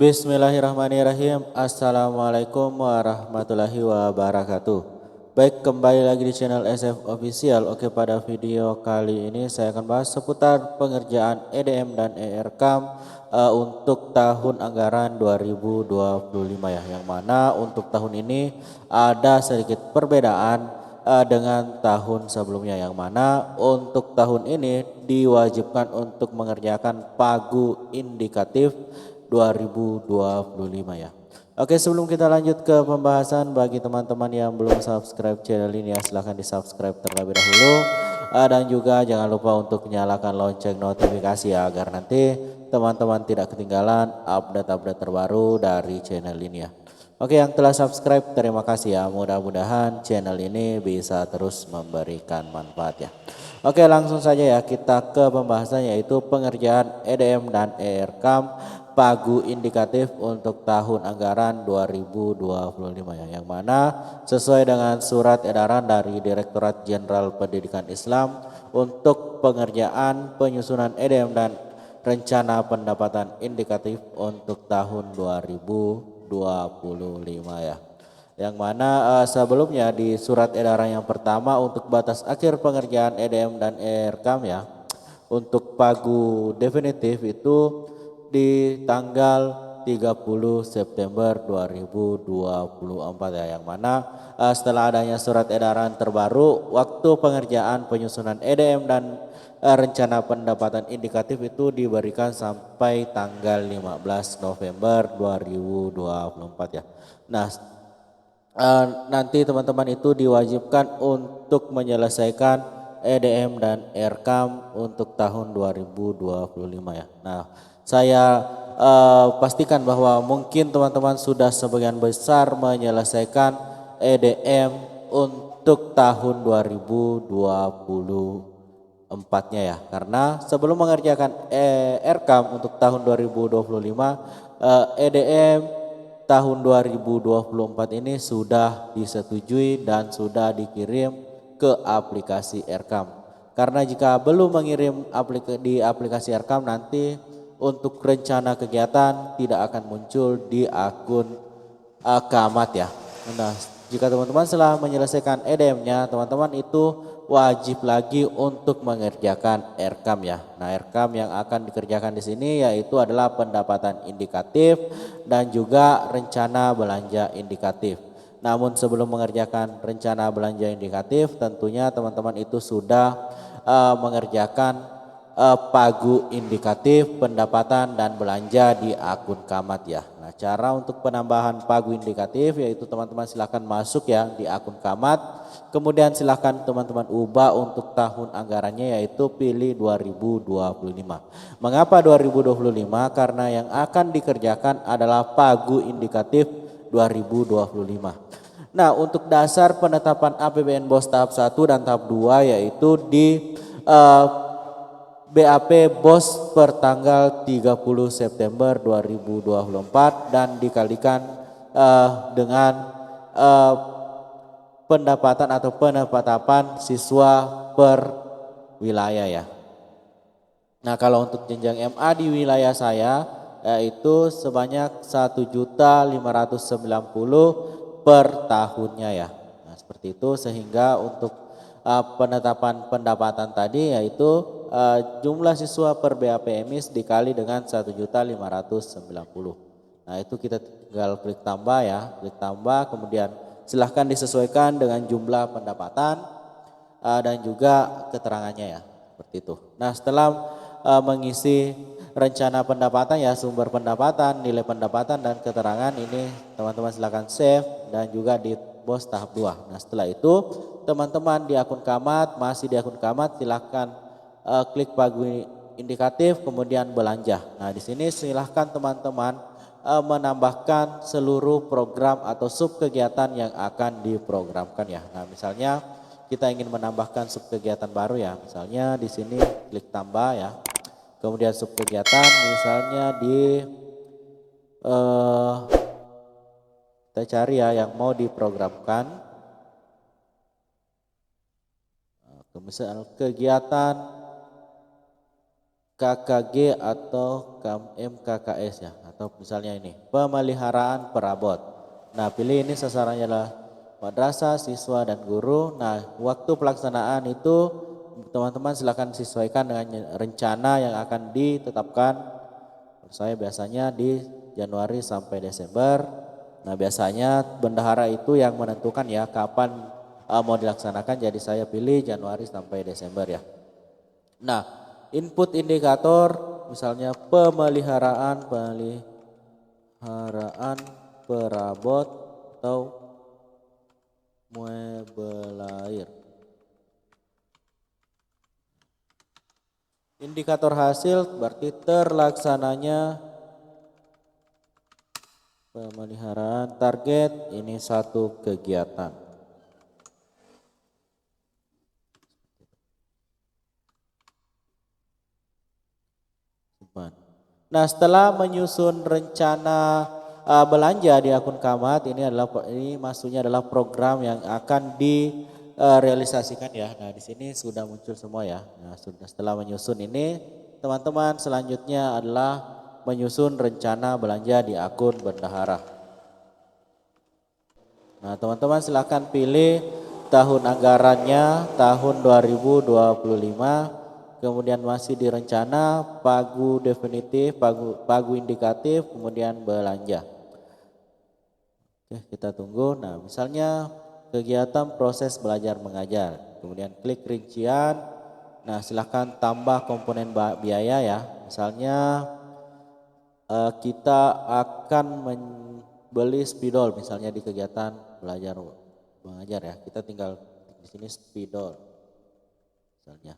Bismillahirrahmanirrahim. Assalamualaikum warahmatullahi wabarakatuh. Baik, kembali lagi di channel SF Official. Oke, pada video kali ini saya akan bahas seputar pengerjaan EDM dan ERKAM untuk tahun anggaran 2025 ya. Yang mana untuk tahun ini ada sedikit perbedaan dengan tahun sebelumnya, yang mana untuk tahun ini diwajibkan untuk mengerjakan pagu indikatif 2025 ya. Oke, sebelum kita lanjut ke pembahasan, bagi teman-teman yang belum subscribe channel ini ya, silahkan di subscribe terlebih dahulu. Dan juga jangan lupa untuk nyalakan lonceng notifikasi ya, agar nanti teman-teman tidak ketinggalan update-update terbaru dari channel ini ya. Oke, yang telah subscribe terima kasih ya, mudah-mudahan channel ini bisa terus memberikan manfaat ya. Oke, langsung saja ya kita ke pembahasan, yaitu pengerjaan EDM dan ERKAM pagu indikatif untuk tahun anggaran 2025 ya, yang mana sesuai dengan surat edaran dari Direktorat Jenderal Pendidikan Islam untuk pengerjaan penyusunan EDM dan rencana pendapatan indikatif untuk tahun 2025 ya. Yang mana sebelumnya di surat edaran yang pertama untuk batas akhir pengerjaan EDM dan ERKAM ya, untuk pagu definitif itu di tanggal 30 September 2024 ya, yang mana setelah adanya surat edaran terbaru, waktu pengerjaan penyusunan EDM dan rencana pendapatan indikatif itu diberikan sampai tanggal 15 November 2024 ya. Nah, nanti teman-teman itu diwajibkan untuk menyelesaikan EDM dan ERKAM untuk tahun 2025 ya. Nah, saya pastikan bahwa mungkin teman-teman sudah sebagian besar menyelesaikan EDM untuk tahun 2024-nya ya. Karena sebelum mengerjakan ERKAM untuk tahun 2025, EDM tahun 2024 ini sudah disetujui dan sudah dikirim ke aplikasi ERKAM. Karena jika belum mengirim di aplikasi ERKAM, nanti untuk rencana kegiatan tidak akan muncul di akun Kamat ya. Nah, jika teman-teman setelah menyelesaikan EDM-nya, teman-teman itu wajib lagi untuk mengerjakan ERKAM ya. Nah, ERKAM yang akan dikerjakan di sini yaitu adalah pendapatan indikatif dan juga rencana belanja indikatif. Namun sebelum mengerjakan rencana belanja indikatif, tentunya teman-teman itu sudah mengerjakan pagu indikatif pendapatan dan belanja di akun Kamat ya. Nah, cara untuk penambahan pagu indikatif yaitu teman-teman silahkan masuk ya di akun Kamat. Kemudian silahkan teman-teman ubah untuk tahun anggarannya, yaitu pilih 2025. Mengapa 2025? Karena yang akan dikerjakan adalah pagu indikatif 2025. Nah, untuk dasar penetapan APBN BOS tahap 1 dan tahap 2 yaitu di BAP BOS per tanggal 30 September 2024 dan dikalikan dengan pendapatan atau penetapan siswa per wilayah ya. Nah, kalau untuk jenjang MA di wilayah saya yaitu sebanyak 1.590 per tahunnya ya. Nah, seperti itu, sehingga untuk penetapan pendapatan tadi yaitu jumlah siswa per BAP EMIS dikali dengan 1.590. Nah, itu kita tinggal klik tambah ya, klik tambah, kemudian silahkan disesuaikan dengan jumlah pendapatan dan juga keterangannya ya, seperti itu. Nah, setelah mengisi rencana pendapatan ya, sumber pendapatan, nilai pendapatan dan keterangan ini, teman-teman silahkan save dan juga di BOS tahap 2. Nah, setelah itu teman-teman di akun Kamat, masih di akun Kamat, silahkan klik pagu indikatif kemudian belanja. Nah, di sini silahkan teman-teman menambahkan seluruh program atau sub kegiatan yang akan diprogramkan ya. Nah, misalnya kita ingin menambahkan sub kegiatan baru ya, misalnya di sini klik tambah ya. Kemudian sub kegiatan misalnya di kita cari ya yang mau diprogramkan. Misal kegiatan KKG atau MKKS ya, atau misalnya ini pemeliharaan perabot. Nah, pilih ini sasarannya adalah madrasah, siswa dan guru. Nah, waktu pelaksanaan itu teman-teman silakan sesuaikan dengan rencana yang akan ditetapkan. Saya biasanya di Januari sampai Desember. Nah, biasanya bendahara itu yang menentukan ya kapan mau dilaksanakan. Jadi saya pilih Januari sampai Desember ya. Nah, input indikator misalnya pemeliharaan perabot atau mebel air. Indikator hasil berarti terlaksananya pemeliharaan. Target ini satu kegiatan. Nah, setelah menyusun rencana belanja di akun Kamat, ini maksudnya adalah program yang akan direalisasikan ya. Nah, di sini sudah muncul semua ya. Nah, setelah menyusun ini, teman-teman selanjutnya adalah menyusun rencana belanja di akun bendahara. Nah, teman-teman silakan pilih tahun anggarannya tahun 2025. Kemudian masih direncana, pagu definitif, pagu indikatif, kemudian belanja. Oke, kita tunggu. Nah, misalnya kegiatan proses belajar mengajar. Kemudian klik rincian. Nah, silahkan tambah komponen biaya ya. Misalnya kita akan membeli spidol misalnya di kegiatan belajar mengajar ya. Kita tinggal di sini spidol misalnya.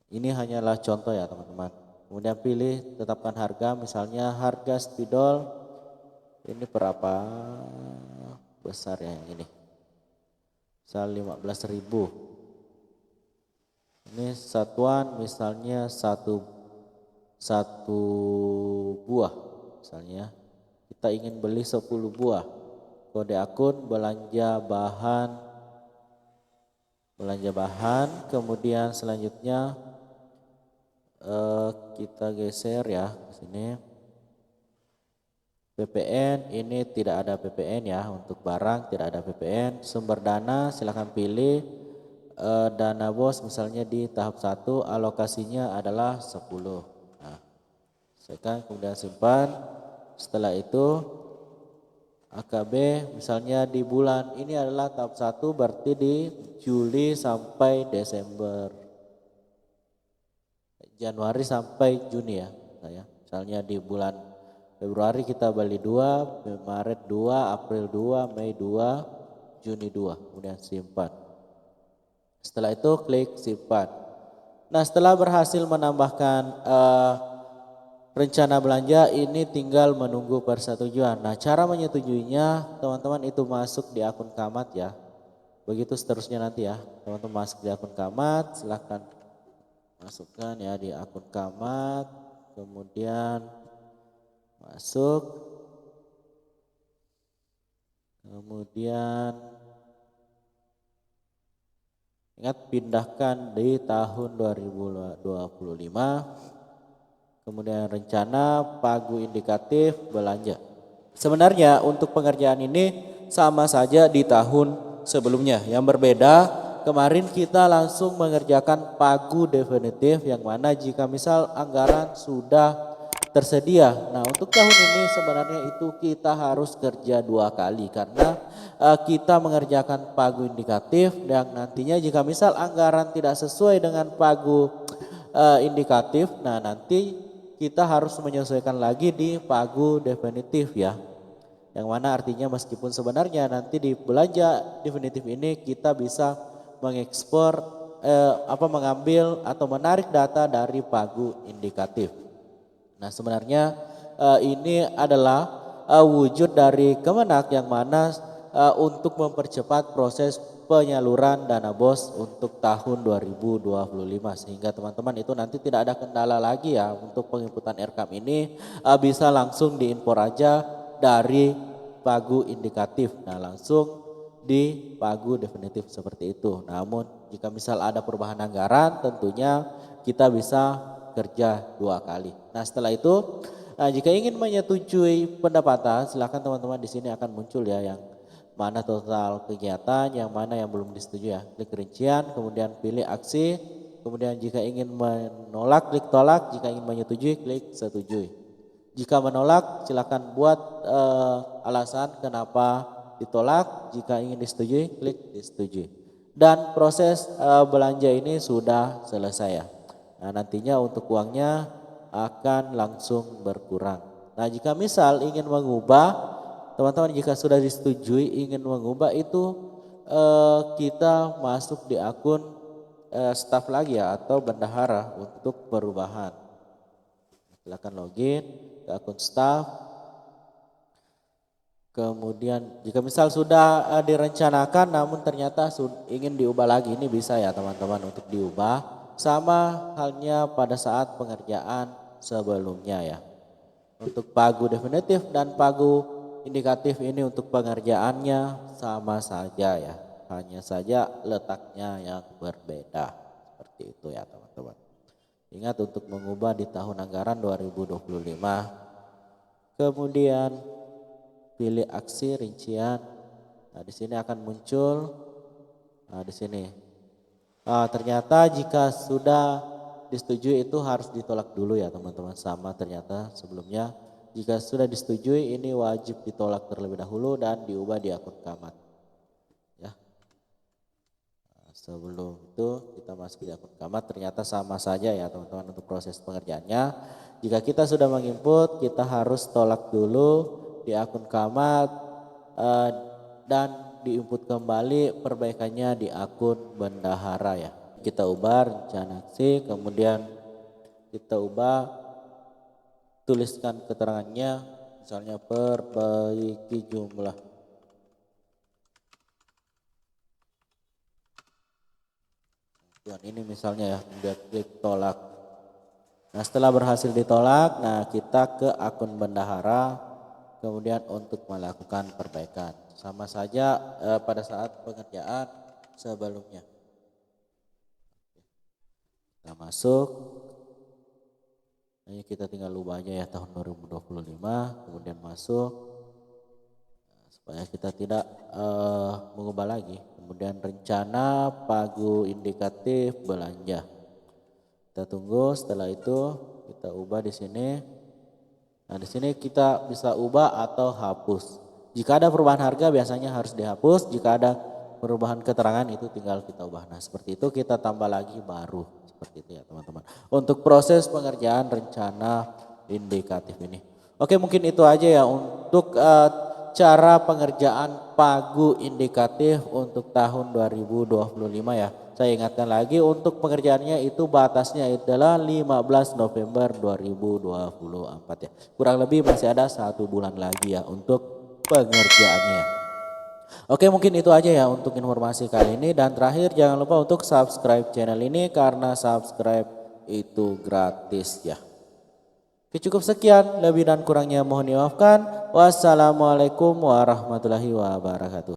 Ini hanyalah contoh ya teman-teman. Kemudian pilih tetapkan harga, misalnya harga spidol ini berapa besar ya yang ini. Misal 15.000. Ini satuan misalnya satu buah misalnya. Kita ingin beli 10 buah. Kode akun belanja bahan, kemudian selanjutnya kita geser ya ke sini. PPN ini tidak ada PPN ya, untuk barang tidak ada PPN. Sumber dana silakan pilih dana bos misalnya di tahap 1 alokasinya adalah 10. Nah, sekarang kemudian simpan. Setelah itu AKB misalnya di bulan ini adalah tahap 1 berarti di Juli sampai Desember. Januari sampai Juni ya. Misalnya di bulan Februari kita beli 2, Maret 2, April 2, Mei 2, Juni 2. Kemudian simpan. Setelah itu klik simpan. Nah, setelah berhasil menambahkan rencana belanja, ini tinggal menunggu persetujuan. Nah, cara menyetujuinya teman-teman itu masuk di akun Kamat ya. Begitu seterusnya nanti ya. Teman-teman masuk di akun Kamat, silahkan masukkan ya di akun Kamat, kemudian masuk, kemudian ingat pindahkan di tahun 2025, kemudian rencana pagu indikatif belanja. Sebenarnya untuk pengerjaan ini sama saja di tahun sebelumnya, yang berbeda kemarin kita langsung mengerjakan pagu definitif yang mana jika misal anggaran sudah tersedia. Nah, untuk tahun ini sebenarnya itu kita harus kerja 2 kali karena kita mengerjakan pagu indikatif dan nantinya jika misal anggaran tidak sesuai dengan pagu indikatif, nah nanti kita harus menyesuaikan lagi di pagu definitif ya. Yang mana artinya meskipun sebenarnya nanti di belanja definitif ini kita bisa mengekspor mengambil atau menarik data dari pagu indikatif. Nah, sebenarnya ini adalah wujud dari Kemenak yang mana untuk mempercepat proses penyaluran dana BOS untuk tahun 2025 sehingga teman-teman itu nanti tidak ada kendala lagi ya untuk penginputan RKAM ini bisa langsung diimpor aja dari pagu indikatif. Nah, langsung di pagu definitif seperti itu. Namun jika misal ada perubahan anggaran tentunya kita bisa kerja 2 kali. Nah setelah itu jika ingin menyetujui pendapatan silakan teman-teman di sini akan muncul ya yang mana total kegiatan, yang mana yang belum disetujui ya. Klik rincian, kemudian pilih aksi, kemudian jika ingin menolak klik tolak, jika ingin menyetujui klik setujui. Jika menolak silakan buat alasan kenapa ditolak, jika ingin disetujui klik disetujui. Dan proses belanja ini sudah selesai ya. Nah nantinya untuk uangnya akan langsung berkurang. Nah jika misal ingin mengubah, teman-teman jika sudah disetujui ingin mengubah itu kita masuk di akun staff lagi ya atau bendahara untuk perubahan. Silakan login ke akun staff. Kemudian jika misal sudah direncanakan namun ternyata ingin diubah lagi, ini bisa ya teman-teman untuk diubah. Sama halnya pada saat pengerjaan sebelumnya ya. Untuk pagu definitif dan pagu indikatif ini untuk pengerjaannya sama saja ya. Hanya saja letaknya yang berbeda. Seperti itu ya teman-teman. Ingat untuk mengubah di tahun anggaran 2025. Kemudian pilih aksi rincian. Nah, di sini akan muncul di sini. Ternyata jika sudah disetujui itu harus ditolak dulu ya teman-teman, sama ternyata sebelumnya jika sudah disetujui ini wajib ditolak terlebih dahulu dan diubah di akun camat ya. Sebelum itu kita masuk di akun camat, ternyata sama saja ya teman-teman untuk proses pengerjaannya. Jika kita sudah menginput kita harus tolak dulu di akun camat dan diinput kembali perbaikannya di akun bendahara ya. Kita ubah rencana aksi, kemudian kita ubah tuliskan keterangannya, misalnya perbaiki jumlah. Dan ini misalnya ya, kemudian klik tolak. Nah setelah berhasil ditolak, nah kita ke akun bendahara, kemudian untuk melakukan perbaikan. Sama saja pada saat pengerjaan sebelumnya. Kita masuk, ini kita tinggal ubah aja ya tahun 2025, kemudian masuk supaya kita tidak mengubah lagi. Kemudian rencana pagu indikatif belanja. Kita tunggu, setelah itu kita ubah di sini. Nah di sini kita bisa ubah atau hapus. Jika ada perubahan harga biasanya harus dihapus. Jika ada perubahan keterangan itu tinggal kita ubah. Nah seperti itu kita tambah lagi baru. Seperti itu ya teman-teman. Untuk proses pengerjaan rencana indikatif ini. Oke mungkin itu aja ya untuk cara pengerjaan pagu indikatif untuk tahun 2025 ya. Saya ingatkan lagi untuk pengerjaannya itu batasnya adalah 15 November 2024 ya. Kurang lebih masih ada 1 bulan lagi ya untuk pengerjaannya. Oke mungkin itu aja ya untuk informasi kali ini. Dan terakhir jangan lupa untuk subscribe channel ini karena subscribe itu gratis ya. Oke cukup sekian, lebih dan kurangnya mohon dimaafkan. Wassalamualaikum warahmatullahi wabarakatuh.